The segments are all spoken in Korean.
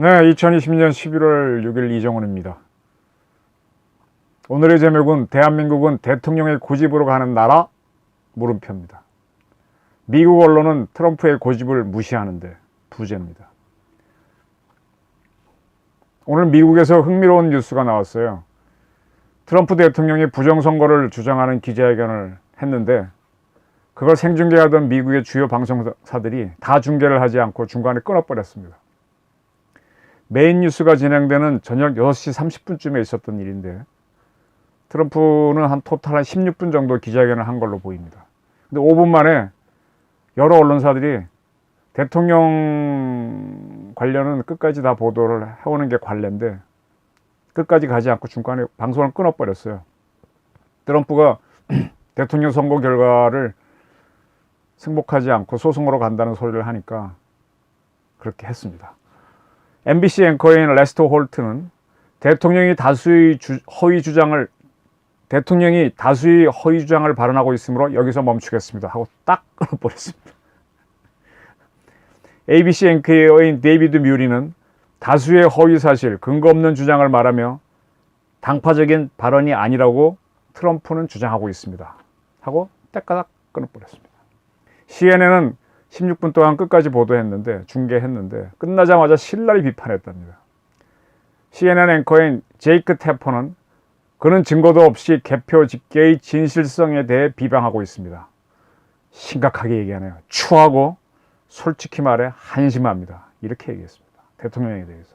네, 2020년 11월 6일 이정훈입니다. 오늘의 제목은 대한민국은 대통령의 고집으로 가는 나라? 물음표입니다. 미국 언론은 트럼프의 고집을 무시하는데 부재입니다. 오늘 미국에서 흥미로운 뉴스가 나왔어요. 트럼프 대통령이 부정선거를 주장하는 기자회견을 했는데 그걸 생중계하던 미국의 주요 방송사들이 다 중계를 하지 않고 중간에 끊어버렸습니다. 메인 뉴스가 진행되는 저녁 6시 30분쯤에 있었던 일인데 트럼프는 토탈 한 16분 정도 기자회견을 한 걸로 보입니다. 근데 5분 만에 여러 언론사들이 대통령 관련은 끝까지 다 보도를 해오는 게 관례인데 끝까지 가지 않고 중간에 방송을 끊어버렸어요. 트럼프가 대통령 선거 결과를 승복하지 않고 소송으로 간다는 소리를 하니까 그렇게 했습니다. MBC 앵커인 레스터 홀트는 대통령이 다수의 허위 주장을 발언하고 있으므로 여기서 멈추겠습니다 하고 딱 끊어버렸습니다. ABC 앵커인 데이비드 뮤리는 다수의 허위 사실, 근거 없는 주장을 말하며 당파적인 발언이 아니라고 트럼프는 주장하고 있습니다 하고 때까닥 끊어버렸습니다. CNN은 16분 동안 끝까지 보도했는데 중계했는데 끝나자마자 신랄히 비판했답니다. CNN 앵커인 제이크 태퍼는 그는 증거도 없이 개표 집계의 진실성에 대해 비방하고 있습니다. 심각하게 얘기하네요. 추하고 솔직히 말해 한심합니다. 이렇게 얘기했습니다. 대통령에 대해서.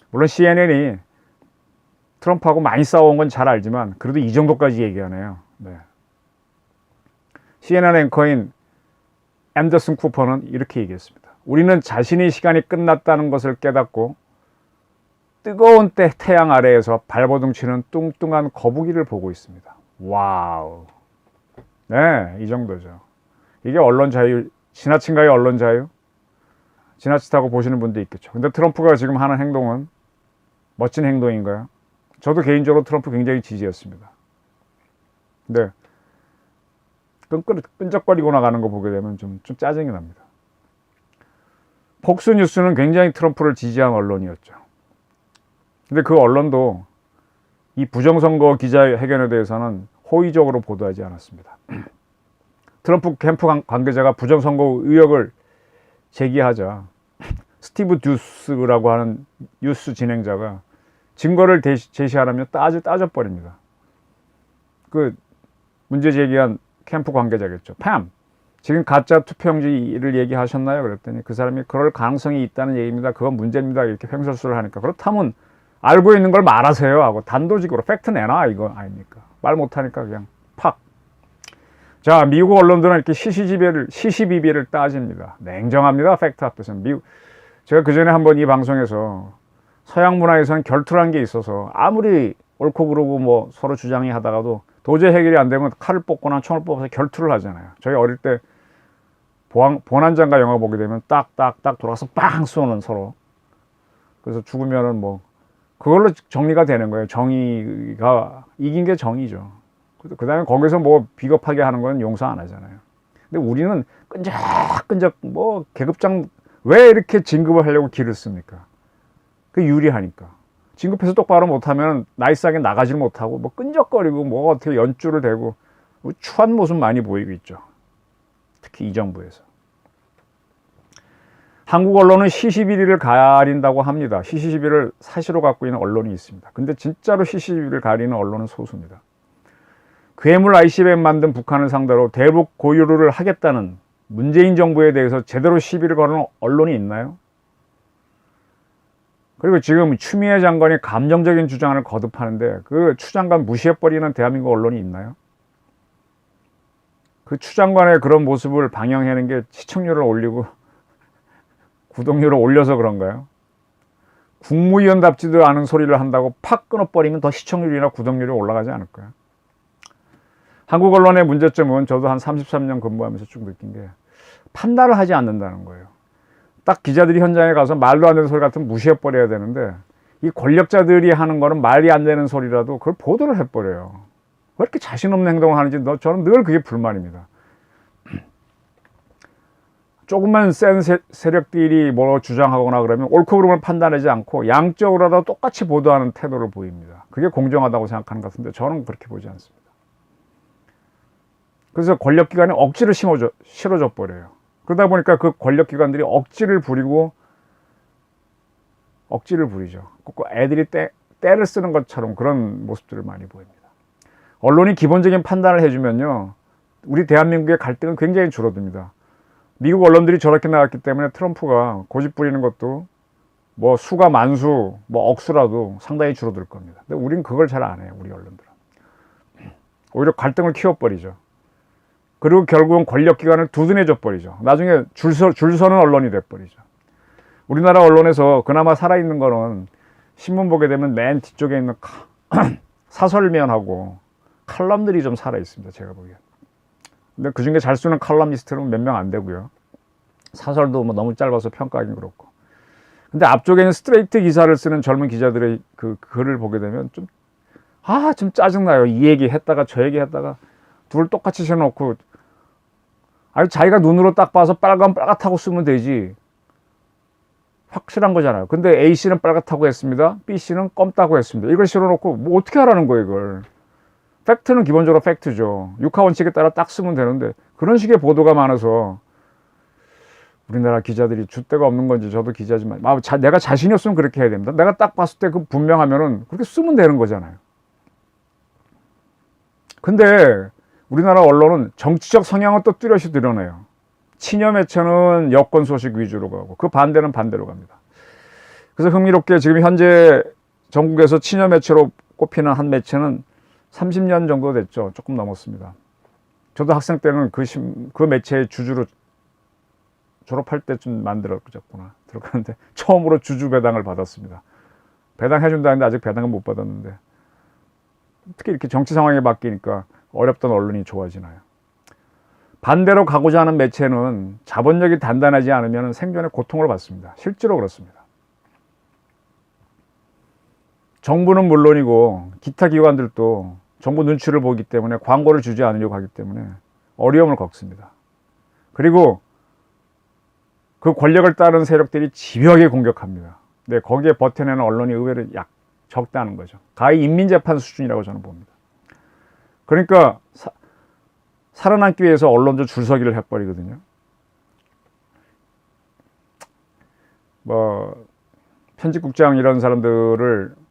물론 CNN이 트럼프하고 많이 싸워온 건 잘 알지만 그래도 이 정도까지 얘기하네요. 네. CNN 앵커인 앤더슨 쿠퍼는 이렇게 얘기했습니다. 우리는 자신의 시간이 끝났다는 것을 깨닫고 뜨거운 태양 아래에서 발버둥 치는 뚱뚱한 거북이를 보고 있습니다. 와우. 네, 이 정도죠. 이게 언론 자유, 지나친가요, 언론 자유? 지나치다고 보시는 분도 있겠죠. 근데 트럼프가 지금 하는 행동은 멋진 행동인가요? 저도 개인적으로 트럼프 굉장히 지지했습니다. 근데 끈적거리고 나가는 거 보게 되면 좀 짜증이 납니다. 폭스뉴스는 굉장히 트럼프를 지지한 언론이었죠. 근데 그 언론도 이 부정선거 기자회견에 대해서는 호의적으로 보도하지 않았습니다. 트럼프 캠프 관계자가 부정선거 의혹을 제기하자 스티브 듀스라고 하는 뉴스 진행자가 증거를 제시하라며 따져버립니다. 그 문제 제기한 캠프 관계자겠죠. 팜, 지금 가짜 투표용지를 얘기하셨나요? 그랬더니 그 사람이 그럴 가능성이 있다는 얘기입니다. 그건 문제입니다. 이렇게 횡설수를 하니까 그렇다면 알고 있는 걸 말하세요 하고 단도직으로 팩트 내놔 이거 아닙니까? 말 못하니까 그냥 팍. 자, 미국 언론들은 이렇게 시시비비를 따집니다. 냉정합니다. 팩트 앞에서는. 제가 그 전에 한번 이 방송에서 서양 문화에서는 결투란 게 있어서 아무리 옳고 그르고 뭐 서로 주장이 하다가도 도저히 해결이 안 되면 칼을 뽑거나 총을 뽑아서 결투를 하잖아요. 저희 어릴 때 보난장가 영화 보게 되면 딱딱딱 돌아가서 빵 쏘는 서로. 그래서 죽으면은 뭐 그걸로 정리가 되는 거예요. 정의가 이긴 게 정의죠. 그 다음에 거기서 뭐 비겁하게 하는 건 용서 안 하잖아요. 근데 우리는 끈적끈적 뭐 계급장 왜 이렇게 진급을 하려고 기를 씁니까? 그 유리하니까. 진급해서 똑바로 못하면 나이스하게 나가질 못하고 뭐 끈적거리고 뭐 어떻게 연줄을 대고 뭐 추한 모습 많이 보이고 있죠. 특히 이 정부에서. 한국 언론은 시시비비를 가린다고 합니다. 시시비비를 사실로 갖고 있는 언론이 있습니다. 근데 진짜로 시시비비를 가리는 언론은 소수입니다. 괴물 ICBM 만든 북한을 상대로 대북 고유를 하겠다는 문재인 정부에 대해서 제대로 시비를 거는 언론이 있나요? 그리고 지금 추미애 장관이 감정적인 주장을 거듭하는데 그 추 장관 무시해버리는 대한민국 언론이 있나요? 그 추 장관의 그런 모습을 방영하는 게 시청률을 올리고 구독률을 올려서 그런가요? 국무위원답지도 않은 소리를 한다고 팍 끊어버리면 더 시청률이나 구독률이 올라가지 않을까요? 한국 언론의 문제점은 저도 한 33년 근무하면서 쭉 느낀 게 판단을 하지 않는다는 거예요. 딱 기자들이 현장에 가서 말도 안 되는 소리 같으면 무시해버려야 되는데 이 권력자들이 하는 거는 말이 안 되는 소리라도 그걸 보도를 해버려요. 왜 이렇게 자신 없는 행동을 하는지 저는 늘 그게 불만입니다. 조금만 센 세력들이 뭐 주장하거나 그러면 옳고 그름을 판단하지 않고 양적으로라도 똑같이 보도하는 태도를 보입니다. 그게 공정하다고 생각하는 것 같은데 저는 그렇게 보지 않습니다. 그래서 권력기관이 억지를 실어줘 버려요. 그러다 보니까 그 권력기관들이 억지를 부리죠. 꼭 애들이 때를 쓰는 것처럼 그런 모습들을 많이 보입니다. 언론이 기본적인 판단을 해주면요, 우리 대한민국의 갈등은 굉장히 줄어듭니다. 미국 언론들이 저렇게 나왔기 때문에 트럼프가 고집 부리는 것도 뭐 수가 만수, 뭐 억수라도 상당히 줄어들 겁니다. 근데 우린 그걸 잘 안 해요, 우리 언론들은. 오히려 갈등을 키워버리죠. 그리고 결국은 권력기관을 두둔해줘 버리죠. 나중에 줄 서는 언론이 돼버리죠. 우리나라 언론에서 그나마 살아있는 거는 신문 보게 되면 맨 뒤쪽에 있는 사설면하고 칼럼들이 좀 살아있습니다, 제가 보기엔. 근데 그 중에 잘 쓰는 칼럼니스트는 몇 명 안 되고요. 사설도 뭐 너무 짧아서 평가하기는 그렇고. 근데 앞쪽에는 스트레이트 기사를 쓰는 젊은 기자들의 그 글을 보게 되면 좀 짜증나요. 이 얘기 했다가 저 얘기 했다가 둘 똑같이 써놓고, 아니 자기가 눈으로 딱 봐서 빨갛다고 쓰면 되지. 확실한 거잖아요. 근데 A씨는 빨갛다고 했습니다. B씨는 검다고 했습니다. 이걸 실어놓고 뭐 어떻게 하라는 거예요, 이걸. 팩트는 기본적으로 팩트죠. 육하원칙에 따라 딱 쓰면 되는데 그런 식의 보도가 많아서 우리나라 기자들이 줏대가 없는 건지, 저도 기자지만 내가 자신이 없으면 그렇게 해야 됩니다. 내가 딱 봤을 때 그 분명하면은 그렇게 쓰면 되는 거잖아요. 근데 우리나라 언론은 정치적 성향은 또 뚜렷이 드러내요. 친여 매체는 여권 소식 위주로 가고 그 반대는 반대로 갑니다. 그래서 흥미롭게 지금 현재 전국에서 친여 매체로 꼽히는 한 매체는 30년 정도 됐죠. 조금 넘었습니다. 저도 학생 때는 그 매체의 주주로 졸업할 때쯤 만들어졌구나. 들어가는데 처음으로 주주 배당을 받았습니다. 배당해준다는데 아직 배당은 못 받았는데, 특히 이렇게 정치 상황이 바뀌니까 어렵던 언론이 좋아지나요. 반대로 가고자 하는 매체는 자본력이 단단하지 않으면 생존의 고통을 받습니다. 실제로 그렇습니다. 정부는 물론이고 기타 기관들도 정부 눈치를 보기 때문에 광고를 주지 않으려고 하기 때문에 어려움을 겪습니다. 그리고 그 권력을 따르는 세력들이 집요하게 공격합니다. 네, 거기에 버텨내는 언론이 의외로 적다는 거죠. 가히 인민재판 수준이라고 저는 봅니다. 그러니까 살아남기 위해서 언론도 줄서기를 해버리거든요. 뭐 편집국장 이런 사람들을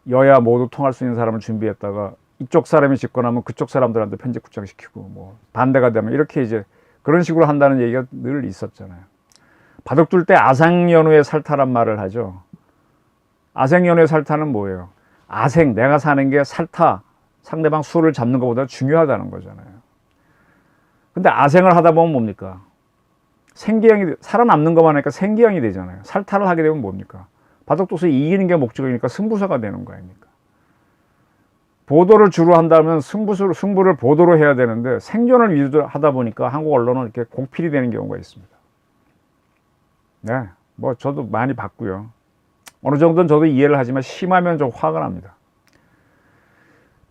여야 모두 통할 수 있는 사람을 준비했다가 이쪽 사람이 집권하면 그쪽 사람들한테 편집국장 시키고, 뭐 반대가 되면 이렇게 이제 그런 식으로 한다는 얘기가 늘 있었잖아요. 바둑둘 때 아생연후의 살타란 말을 하죠. 아생연후의 살타는 뭐예요? 내가 사는 게 살타, 상대방 수를 잡는 것보다 중요하다는 거잖아요. 근데 아생을 하다 보면 뭡니까? 살아남는 것만 하니까 생기형이 되잖아요. 살타를 하게 되면 뭡니까? 바둑도서 이기는 게 목적이니까 승부사가 되는 거 아닙니까? 보도를 주로 한다면 승부를 보도로 해야 되는데 생존을 위주로 하다 보니까 한국 언론은 이렇게 공필이 되는 경우가 있습니다. 네, 뭐 저도 많이 봤고요. 어느 정도는 저도 이해를 하지만 심하면 좀 화가 납니다.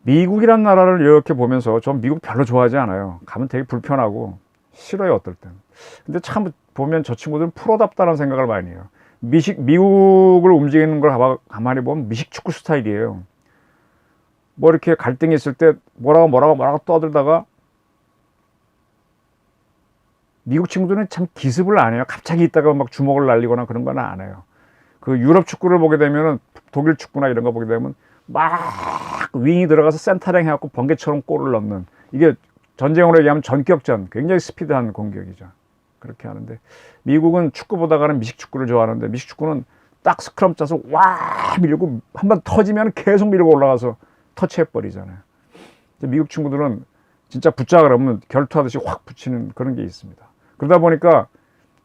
미국이란 나라를 이렇게 보면서 전 미국 별로 좋아하지 않아요. 가면 되게 불편하고 싫어요, 어떨 땐. 근데 참 보면 저 친구들은 프로답다는 생각을 많이 해요. 미국을 움직이는 걸 가만히 보면 미식 축구 스타일이에요. 뭐 이렇게 갈등이 있을 때 뭐라고 떠들다가, 미국 친구들은 참 기습을 안 해요. 갑자기 있다가 막 주먹을 날리거나 그런 건 안 해요. 그 유럽 축구를 보게 되면은, 독일 축구나 이런 거 보게 되면 막 윙이 들어가서 센터링 해갖고 번개처럼 골을 넣는, 이게 전쟁으로 얘기하면 전격전, 굉장히 스피드한 공격이죠. 그렇게 하는데 미국은 축구 보다가는 미식 축구를 좋아하는데, 미식 축구는 딱 스크럼 짜서 와 밀고 한번 터지면 계속 밀고 올라가서 터치해버리잖아요. 미국 친구들은 진짜 붙자 그러면 결투하듯이 확 붙이는 그런 게 있습니다. 그러다 보니까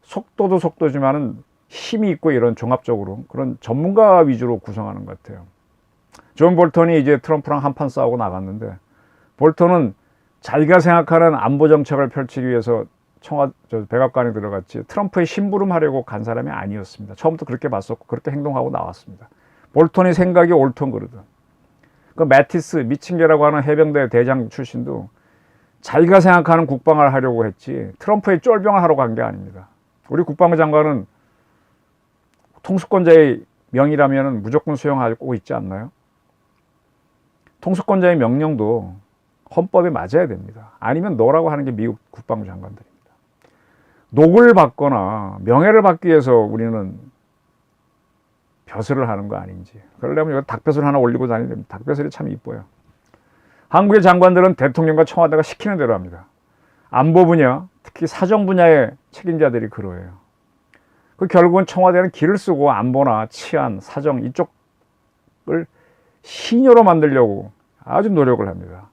속도도 속도지만은 힘이 있고 이런 종합적으로 그런 전문가 위주로 구성하는 것 같아요. 존 볼턴이 이제 트럼프랑 한판 싸우고 나갔는데, 볼턴은 자기가 생각하는 안보 정책을 펼치기 위해서 백악관에 들어갔지 트럼프의 심부름하려고 간 사람이 아니었습니다. 처음부터 그렇게 봤었고 그렇게 행동하고 나왔습니다. 볼턴이 생각이 옳던 그러든. 그 매티스 미친개라고 하는 해병대 대장 출신도 자기가 생각하는 국방을 하려고 했지 트럼프의 쫄병을 하러 간 게 아닙니다. 우리 국방부 장관은 통수권자의 명이라면 무조건 수용하고 있지 않나요? 통수권자의 명령도 헌법에 맞아야 됩니다. 아니면 너라고 하는 게 미국 국방부 장관들입니다. 녹을 받거나 명예를 받기 위해서 우리는 벼슬을 하는 거 아닌지. 그러려면 여기 닭벼슬 하나 올리고 다니면 됩니다. 닭벼슬이 참 이뻐요. 한국의 장관들은 대통령과 청와대가 시키는 대로 합니다. 안보 분야, 특히 사정 분야의 책임자들이 그러해요. 그 결국은 청와대는 기를 쓰고 안보나 치안, 사정 이쪽을 신여로 만들려고 아주 노력을 합니다.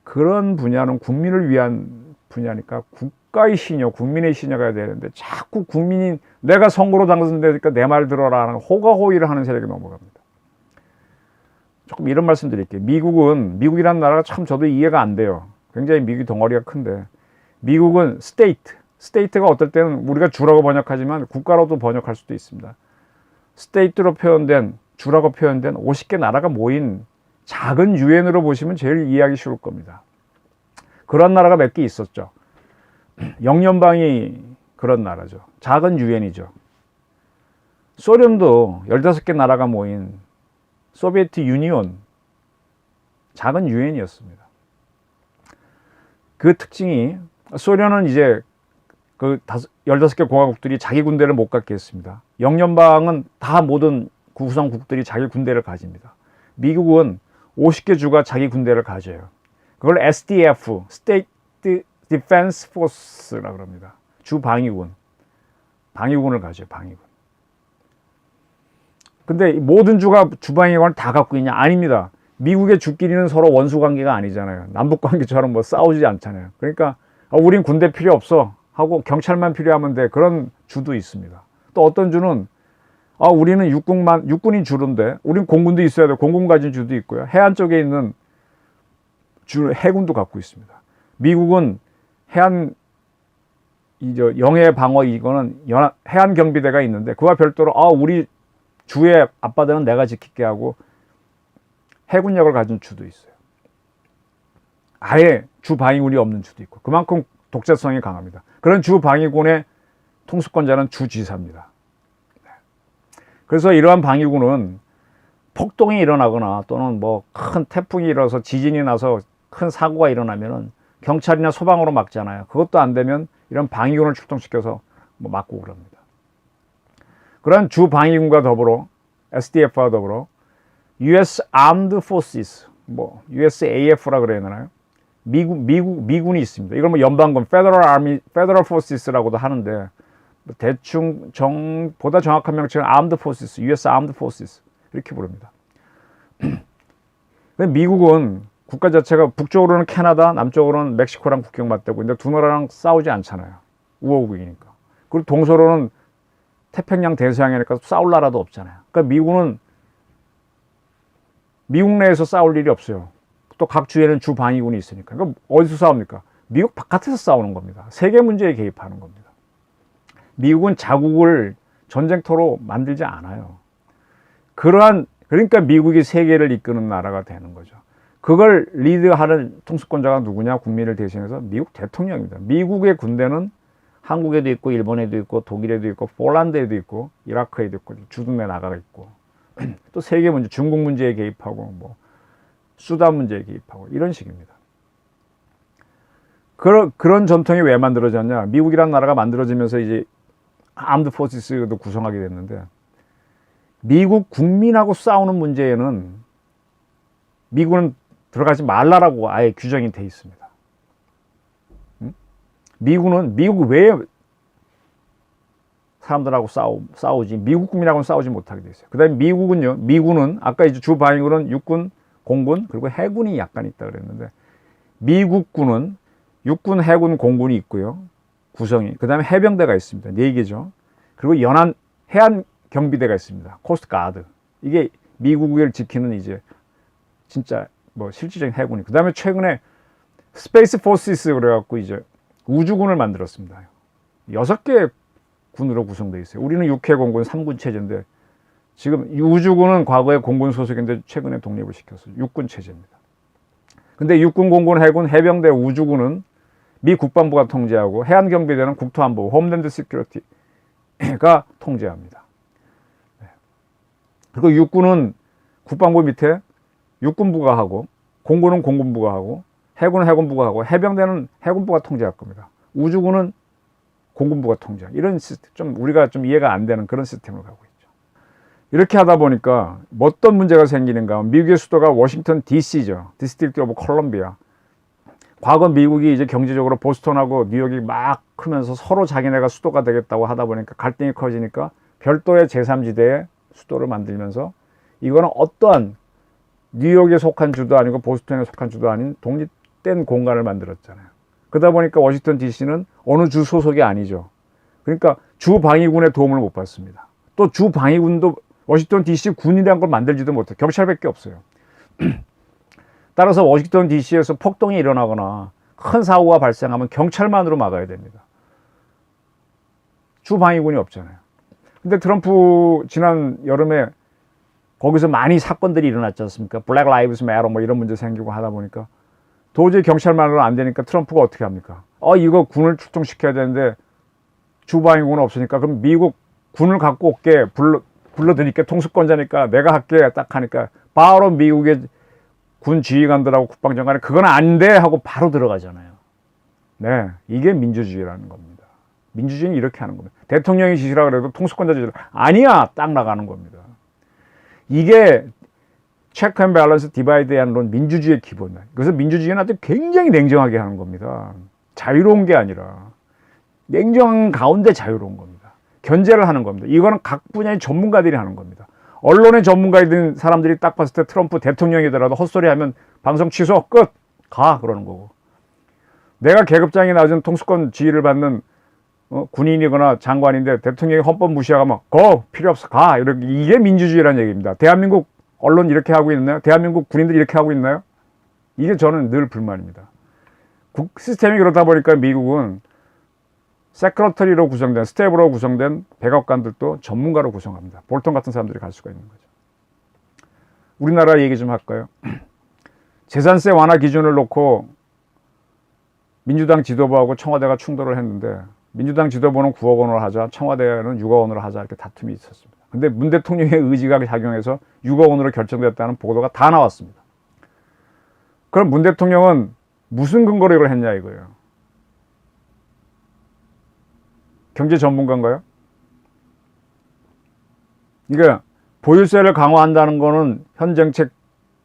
그런 분야는 국민을 위한 분야니까 국가의 신여, 국민의 신여가 되는데 자꾸 국민이 내가 선거로 당선되니까 내 말 들어라 하는 호가호의를 하는 세력이 넘어갑니다. 조금 이런 말씀 드릴게요. 미국이라는 나라가 참 저도 이해가 안 돼요. 굉장히 미국이 덩어리가 큰데 미국은 스테이트가 어떨 때는 우리가 주라고 번역하지만 국가로도 번역할 수도 있습니다. 스테이트로 표현된, 주라고 표현된 50개 나라가 모인 작은 유엔으로 보시면 제일 이해하기 쉬울 겁니다. 그런 나라가 몇 개 있었죠. 영연방이 그런 나라죠. 작은 유엔이죠. 소련도 15개 나라가 모인 소비에트 유니온, 작은 유엔이었습니다. 그 특징이 소련은 이제 그 15개 공화국들이 자기 군대를 못 갖게 했습니다. 영연방은 다 모든 구성국들이 자기 군대를 가집니다. 미국은 50개 주가 자기 군대를 가져요. 그걸 SDF, State Defense Force라고 합니다. 주 방위군을 가져요. 방위군. 근데 모든 주가 주방위군을 다 갖고 있냐? 아닙니다. 미국의 주끼리는 서로 원수 관계가 아니잖아요. 남북 관계처럼 뭐 싸우지 않잖아요. 그러니까 우린 군대 필요 없어 하고 경찰만 필요하면 돼. 그런 주도 있습니다. 또 어떤 주는 우리는 육군이 주인데 우린 공군도 있어야 돼. 공군 가진 주도 있고요. 해안 쪽에 있는 해군도 갖고 있습니다. 미국은 영해 방어 이거는 해안 경비대가 있는데 그와 별도로 우리 주의 앞바다는 내가 지킬게 하고 해군력을 가진 주도 있어요. 아예 주 방위군이 없는 주도 있고 그만큼 독재성이 강합니다. 그런 주 방위군의 통수권자는 주지사입니다. 그래서 이러한 방위군은 폭동이 일어나거나 또는 뭐 큰 태풍이 일어나서 지진이 나서 큰 사고가 일어나면은 경찰이나 소방으로 막잖아요. 그것도 안 되면 이런 방위군을 출동시켜서 뭐 막고 그럽니다. 그런 주 방위군과 더불어 SDF와 더불어 US Armed Forces, 뭐 USAF라 그래야 되나요? 미군이 있습니다. 이걸 뭐 연방군 Federal Forces라고도 하는데 대충 보다 정확한 명칭은 Armed Forces, US Armed Forces 이렇게 부릅니다. 미국은 국가 자체가 북쪽으로는 캐나다, 남쪽으로는 멕시코랑 국경 맞대고 근데 두 나라랑 싸우지 않잖아요. 우호국이니까. 그리고 동서로는 태평양 대서양이니까 싸울 나라도 없잖아요. 그러니까 미국은 미국 내에서 싸울 일이 없어요. 또 각 주에는 주 방위군이 있으니까. 그러니까 어디서 싸웁니까? 미국 바깥에서 싸우는 겁니다. 세계 문제에 개입하는 겁니다. 미국은 자국을 전쟁터로 만들지 않아요. 그러니까 미국이 세계를 이끄는 나라가 되는 거죠. 그걸 리드하는 통수권자가 누구냐? 국민을 대신해서 미국 대통령입니다. 미국의 군대는 한국에도 있고 일본에도 있고 독일에도 있고 폴란드에도 있고 이라크에도 있고 주둔에 나가 있고 또 세계 문제, 중국 문제에 개입하고 뭐 수단 문제에 개입하고 이런 식입니다. 그런 전통이 왜 만들어졌냐? 미국이라는 나라가 만들어지면서 이제 아무드 포시스도 구성하게 됐는데 미국 국민하고 싸우는 문제에는 미국은 들어가지 말라라고 아예 규정이 돼 있습니다. 미국 외에 사람들하고 싸우지 미국 국민하고는 싸우지 못하게 돼 있어요. 그 다음에 미군은 아까 이제 주 방위군은 육군, 공군 그리고 해군이 약간 있다 그랬는데 미국군은 육군, 해군, 공군이 있고요. 구성이. 그 다음에 해병대가 있습니다. 4개죠. 그리고 해안 경비대가 있습니다. 코스트 가드. 이게 미국을 지키는 이제 진짜 뭐 실질적인 해군이. 그 다음에 최근에 스페이스 포시스 그래갖고 이제 우주군을 만들었습니다. 6개 군으로 구성되어 있어요. 우리는 6회 공군 3군 체제인데 지금 우주군은 과거에 공군 소속인데 최근에 독립을 시켰어요. 육군 체제입니다. 근데 육군, 공군, 해군, 해병대, 우주군은 미 국방부가 통제하고 해안경비대는 국토안보, 홈랜드 시큐리티가 통제합니다. 그리고 육군은 국방부 밑에 육군부가 하고, 공군은 공군부가 하고, 해군은 해군부가 하고, 해병대는 해군부가 통제할 겁니다. 우주군은 공군부가 통제. 이런 시스템, 좀 우리가 좀 이해가 안 되는 그런 시스템을 가고 있죠. 이렇게 하다 보니까 어떤 문제가 생기는가 하면 미국의 수도가 워싱턴 DC죠. 디스트릭트 오브 콜럼비아. 과거 미국이 이제 경제적으로 보스턴하고 뉴욕이 막 크면서 서로 자기네가 수도가 되겠다고 하다 보니까 갈등이 커지니까 별도의 제3지대에 수도를 만들면서 이거는 어떠한 뉴욕에 속한 주도 아니고 보스턴에 속한 주도 아닌 독립된 공간을 만들었잖아요. 그러다 보니까 워싱턴 DC는 어느 주 소속이 아니죠. 그러니까 주 방위군의 도움을 못 받습니다. 또 주 방위군도 워싱턴 DC 군이라는 걸 만들지도 못해요. 경찰밖에 없어요. 따라서 워싱턴 DC에서 폭동이 일어나거나 큰 사고가 발생하면 경찰만으로 막아야 됩니다. 주 방위군이 없잖아요. 근데 트럼프 지난 여름에 거기서 많이 사건들이 일어났지 않습니까? 블랙 라이브스 매터 뭐 이런 문제 생기고 하다 보니까 도저히 경찰만으로 안 되니까 트럼프가 어떻게 합니까? 이거 군을 출동시켜야 되는데 주방위군은 없으니까 그럼 미국 군을 갖고 올게, 불러드릴게, 통수권자니까 내가 할게 딱 하니까 바로 미국의 군 지휘관들하고 국방장관이 그건 안 돼 하고 바로 들어가잖아요. 네, 이게 민주주의라는 겁니다. 민주주의는 이렇게 하는 겁니다. 대통령이 지시라 그래도 통수권자 지시라 아니야 딱 나가는 겁니다. 이게 체크 앤 밸런스 디바이드 앤 론, 민주주의의 기본이에요. 그래서 민주주의는 아주 굉장히 냉정하게 하는 겁니다. 자유로운 게 아니라 냉정한 가운데 자유로운 겁니다. 견제를 하는 겁니다. 이거는 각 분야의 전문가들이 하는 겁니다. 언론의 전문가인 사람들이 딱 봤을 때 트럼프 대통령이더라도 헛소리하면 방송 취소, 끝! 가! 그러는 거고. 내가 계급장이 낮은 통수권 지휘를 받는 군인이거나 장관인데 대통령이 헌법 무시하면 고! 필요 없어, 가! 이게 민주주의라는 얘기입니다. 대한민국 언론 이렇게 하고 있나요? 대한민국 군인들 이렇게 하고 있나요? 이게 저는 늘 불만입니다. 시스템이 그렇다 보니까 미국은 세크러터리로 구성된, 스텝으로 구성된 백악관들도 전문가로 구성합니다. 볼턴 같은 사람들이 갈 수가 있는 거죠. 우리나라 얘기 좀 할까요? 재산세 완화 기준을 놓고 민주당 지도부하고 청와대가 충돌을 했는데 민주당 지도부는 9억 원으로 하자, 청와대는 6억 원으로 하자 이렇게 다툼이 있었습니다. 근데 문 대통령의 의지가 작용해서 6억 원으로 결정됐다는 보도가 다 나왔습니다. 그럼 문 대통령은 무슨 근거로 이걸 했냐 이거예요. 경제 전문가인가요? 그러니까 보유세를 강화한다는 거는 현 정책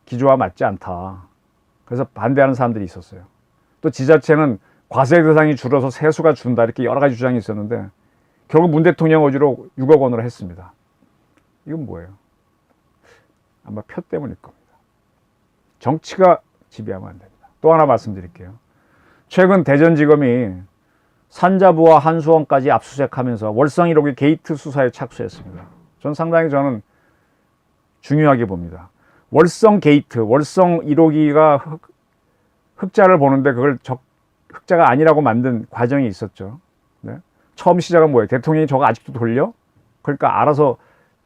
기조와 맞지 않다. 그래서 반대하는 사람들이 있었어요. 또 지자체는 과세 대상이 줄어서 세수가 준다 이렇게 여러 가지 주장이 있었는데 결국 문 대통령 의지로 6억 원으로 했습니다. 이건 뭐예요? 아마 표 때문일 겁니다. 정치가 지배하면 안 됩니다. 또 하나 말씀드릴게요. 최근 대전지검이 산자부와 한수원까지 압수수색하면서 월성 1호기 게이트 수사에 착수했습니다. 저는 중요하게 봅니다. 월성 게이트, 월성 1호기가 흑자를 보는데 그걸 흑자가 아니라고 만든 과정이 있었죠. 네? 처음 시작은 뭐예요? 대통령이 저거 아직도 돌려? 그러니까 알아서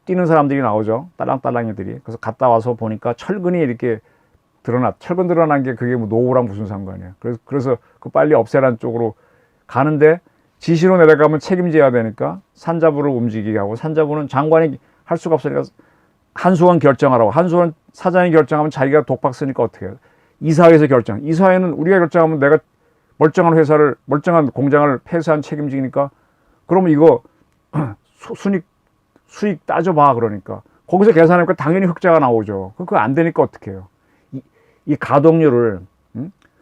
뛰는 사람들이 나오죠. 딸랑딸랑이들이. 그래서 갔다 와서 보니까 철근이 이렇게 철근 드러난 게 그게 뭐 노후랑 무슨 상관이야. 그래서 그 빨리 없애라는 쪽으로 가는데 지시로 내려가면 책임져야 되니까 산자부를 움직이게 하고 산자부는 장관이 할 수가 없으니까 한수원 결정하라고. 한수원 사장이 결정하면 자기가 독박 쓰니까 어떻게 해요? 이사회에서 결정. 이사회는 우리가 결정하면 내가 멀쩡한 회사를, 멀쩡한 공장을 폐쇄한 책임지니까 그러면 이거 수익 따져봐 그러니까 거기서 계산하니까 당연히 흑자가 나오죠. 그거 안 되니까 어떻게 해요? 이 가동률을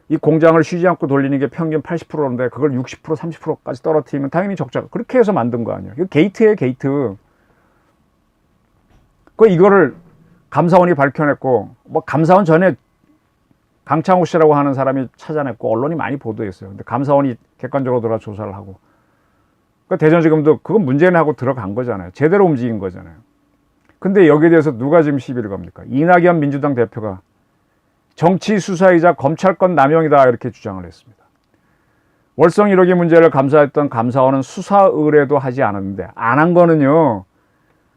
이 공장을 쉬지 않고 돌리는 게 평균 80%인데 그걸 60% 30%까지 떨어뜨리면 당연히 적자가. 그렇게 해서 만든 거 아니에요. 이거 게이트예요, 게이트. 이거를 감사원이 밝혀냈고 뭐 감사원 전에 강창호 씨라고 하는 사람이 찾아냈고 언론이 많이 보도했어요. 근데 감사원이 객관적으로 들어가 조사를 하고 대전지검도 그건 문제는 하고 들어간 거잖아요. 제대로 움직인 거잖아요. 근데 여기에 대해서 누가 지금 시비를 겁니까? 이낙연 민주당 대표가 정치 수사이자 검찰권 남용이다 이렇게 주장을 했습니다. 월성 1호기 문제를 감사했던 감사원은 수사 의뢰도 하지 않았는데 안 한 거는요.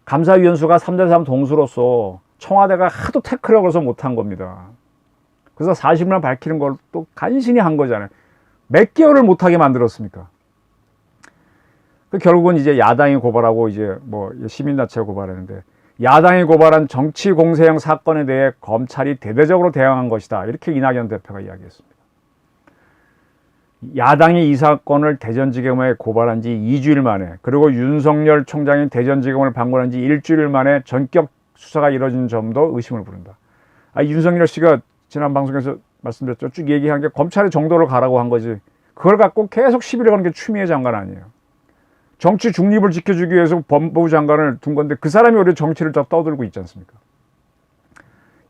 감사위원수가 3대3 동수로서 청와대가 하도 태클을 걸어서 못한 겁니다. 그래서 사실만 밝히는 걸 또 간신히 한 거잖아요. 몇 개월을 못하게 만들었습니까? 결국은 이제 야당이 고발하고 이제 뭐 시민단체가 고발했는데, 야당이 고발한 정치 공세형 사건에 대해 검찰이 대대적으로 대응한 것이다, 이렇게 이낙연 대표가 이야기했습니다. 야당이 이 사건을 대전지검에 고발한 지 2주일 만에, 그리고 윤석열 총장이 대전지검을 방문한 지 일주일 만에 전격 수사가 이뤄진 점도 의심을 부른다. 윤석열 씨가 지난 방송에서 말씀드렸죠. 쭉 얘기한 게 검찰의 정도를 가라고 한 거지, 그걸 갖고 계속 시비를 거는 게 추미애 장관 아니에요. 정치 중립을 지켜주기 위해서 법무부 장관을 둔 건데, 그 사람이 오히려 정치를 더 떠들고 있지 않습니까?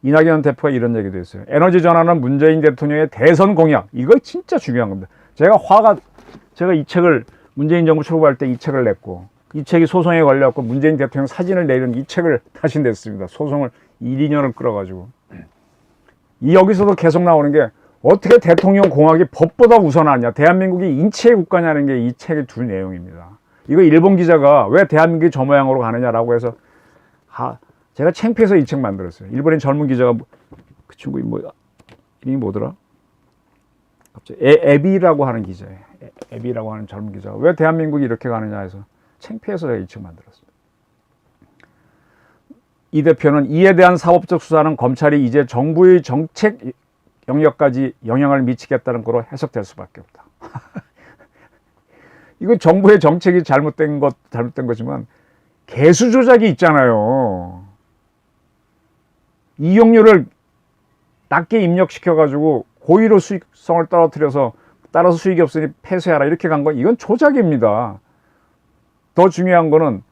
이낙연 대표가 이런 얘기도 했어요. 에너지 전환은 문재인 대통령의 대선 공약. 이거 진짜 중요한 겁니다. 제가 이 책을, 문재인 정부 출범할 때 이 책을 냈고, 이 책이 소송에 걸려갖고 문재인 대통령 사진을 내린 이 책을 다시 냈습니다. 소송을 1, 2년을 끌어가지고. 여기서도 계속 나오는 게, 어떻게 대통령 공약이 법보다 우선하냐, 대한민국이 인치의 국가냐는 게 이 책의 두 내용입니다. 이거 일본 기자가 왜 대한민국이 저 모양으로 가느냐라고 해서, 제가 창피해서 이 책 만들었어요. 일본인 젊은 기자가, 그 친구 이름이 뭐더라? 갑자기 에비라고 하는 기자예요. 에비라고 하는 젊은 기자가 왜 대한민국이 이렇게 가느냐 해서 창피해서 제가 이 책 만들었습니다. 이 대표는 이에 대한 사법적 수사는 검찰이 이제 정부의 정책 영역까지 영향을 미치겠다는 거로 해석될 수밖에 없다. 이거 정부의 정책이 잘못된 거지만 개수 조작이 있잖아요. 이용료를 낮게 입력시켜가지고 고의로 수익성을 떨어뜨려서, 따라서 수익이 없으니 폐쇄하라, 이렇게 간 건 이건 조작입니다. 더 중요한 거는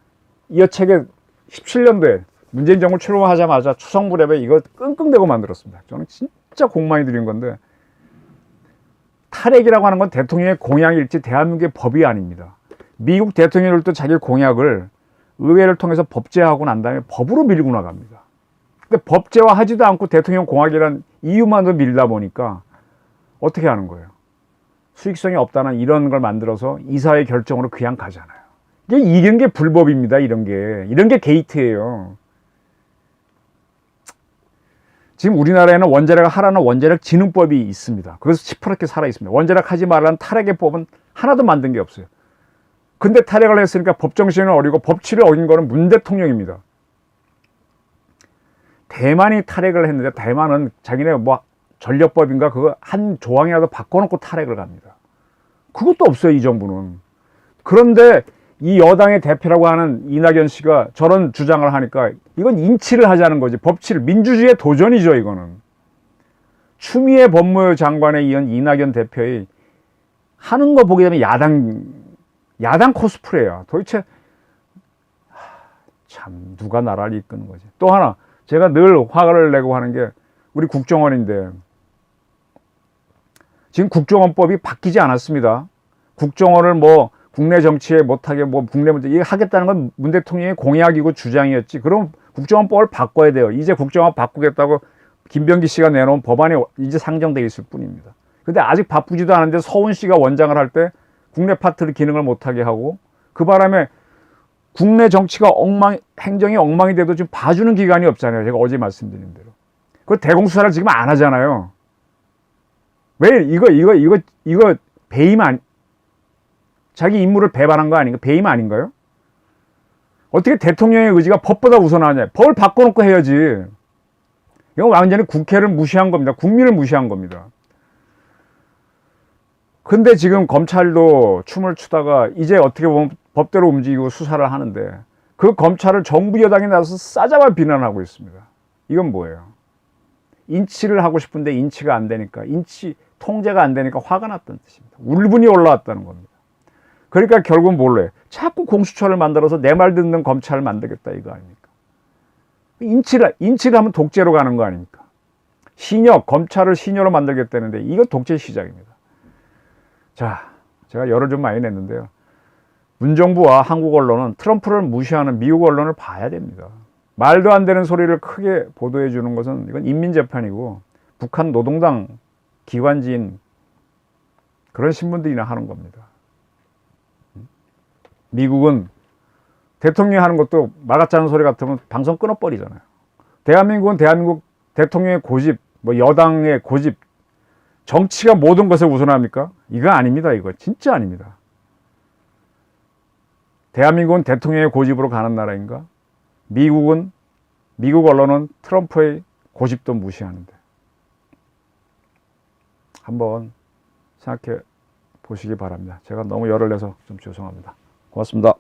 이 책에 17년도에 문재인 정부 출범하자마자 추석 무렵에 이거 끙끙대고 만들었습니다. 저는 진짜 공 많이 들인 건데, 탈핵이라고 하는 건 대통령의 공약일지 대한민국의 법이 아닙니다. 미국 대통령들도 자기 공약을 의회를 통해서 법제화하고 난 다음에 법으로 밀고 나갑니다. 근데 법제화하지도 않고 대통령 공약이란 이유만으로 밀다 보니까 어떻게 하는 거예요? 수익성이 없다는 이런 걸 만들어서 이사회 결정으로 그냥 가잖아요. 이런 게 불법입니다. 이런 게 게이트예요. 지금 우리나라에는 원자력 하라는 원자력 진흥법이 있습니다. 그래서 시퍼렇게 살아 있습니다. 원자력 하지 말라는 탈핵의 법은 하나도 만든 게 없어요. 근데 탈핵을 했으니까 법정신을 어기고 법치를 어긴 거는 문 대통령입니다. 대만이 탈핵을 했는데, 대만은 자기네 뭐 전력법인가 그거 한 조항이라도 바꿔놓고 탈핵을 갑니다. 그것도 없어요, 이 정부는. 그런데 이 여당의 대표라고 하는 이낙연 씨가 저런 주장을 하니까 이건 인치를 하자는 거지. 법치를, 민주주의의 도전이죠, 이거는. 추미애 법무부 장관에 이은 이낙연 대표의 하는 거 보게 되면 야당 코스프레야. 도대체 참 누가 나라를 이끄는 거지. 또 하나, 제가 늘 화를 내고 하는 게 우리 국정원인데, 지금 국정원법이 바뀌지 않았습니다. 국정원을 뭐 국내 정치에 못하게 뭐 국내 문제 이거 하겠다는 건 문 대통령의 공약이고 주장이었지. 그럼 국정원법을 바꿔야 돼요. 이제 국정원 바꾸겠다고 김병기 씨가 내놓은 법안이 이제 상정돼 있을 뿐입니다. 근데 아직 바쁘지도 않은데 서훈 씨가 원장을 할 때 국내 파트를 기능을 못하게 하고, 그 바람에 국내 정치가 행정이 엉망이 돼도 지금 봐주는 기관이 없잖아요. 제가 어제 말씀드린 대로. 그 대공수사를 지금 안 하잖아요. 왜 이거 배임 자기 임무를 배반한 거 아닌가? 배임 아닌가요? 어떻게 대통령의 의지가 법보다 우선하냐? 법을 바꿔놓고 해야지. 이건 완전히 국회를 무시한 겁니다. 국민을 무시한 겁니다. 근데 지금 검찰도 춤을 추다가 이제 어떻게 보면 법대로 움직이고 수사를 하는데, 그 검찰을 정부 여당이 나서서 싸잡아 비난하고 있습니다. 이건 뭐예요? 인치를 하고 싶은데 인치가 안 되니까, 통제가 안 되니까 화가 났다는 뜻입니다. 울분이 올라왔다는 겁니다. 그러니까 결국은 뭘로 해? 자꾸 공수처를 만들어서 내 말 듣는 검찰을 만들겠다, 이거 아닙니까? 인치를 하면 독재로 가는 거 아닙니까? 검찰을 시녀로 만들겠다는데 이거 독재 시작입니다. 자, 제가 열을 좀 많이 냈는데요. 문정부와 한국 언론은 트럼프를 무시하는 미국 언론을 봐야 됩니다. 말도 안 되는 소리를 크게 보도해 주는 것은 이건 인민재판이고, 북한 노동당 기관지인 그런 신문들이나 하는 겁니다. 미국은 대통령이 하는 것도 말같지 않은 소리 같으면 방송 끊어버리잖아요. 대한민국은 대한민국 대통령의 고집, 뭐 여당의 고집, 정치가 모든 것을 우선합니까? 이거 아닙니다. 이거 진짜 아닙니다. 대한민국은 대통령의 고집으로 가는 나라인가? 미국 언론은 트럼프의 고집도 무시하는데. 한번 생각해 보시기 바랍니다. 제가 너무 열을 내서 좀 죄송합니다. 고맙습니다.